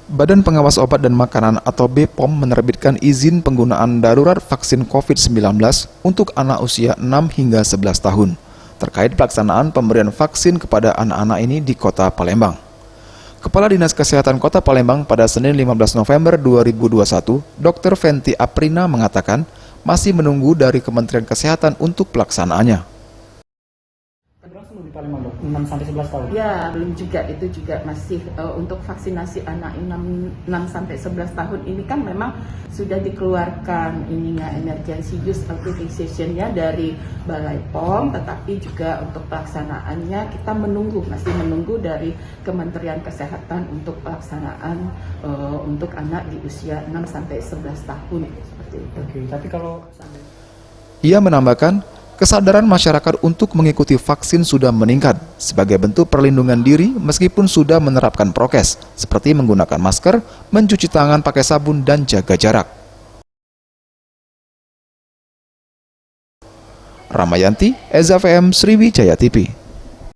Badan Pengawas Obat dan Makanan atau BPOM menerbitkan izin penggunaan darurat vaksin COVID-19 untuk anak usia 6 hingga 11 tahun, terkait pelaksanaan pemberian vaksin kepada anak-anak ini di Kota Palembang. Kepala Dinas Kesehatan Kota Palembang pada Senin 15 November 2021, Dr. Fenty Aprina mengatakan masih menunggu dari Kementerian Kesehatan untuk pelaksanaannya. Di Palembang, 6-11 tahun? Ya, belum juga. Itu juga masih untuk vaksinasi anak 6-11 tahun ini kan memang sudah dikeluarkan emergency use authorization-nya dari Balai POM, tetapi juga untuk pelaksanaannya kita masih menunggu dari Kementerian Kesehatan untuk pelaksanaan untuk anak di usia 6-11 tahun seperti itu. Oke, tapi kalau Ia menambahkan, kesadaran masyarakat untuk mengikuti vaksin sudah meningkat sebagai bentuk perlindungan diri meskipun sudah menerapkan prokes, seperti menggunakan masker, mencuci tangan pakai sabun, dan jaga jarak. Ramayanti, EZA FM, Sriwijaya TV.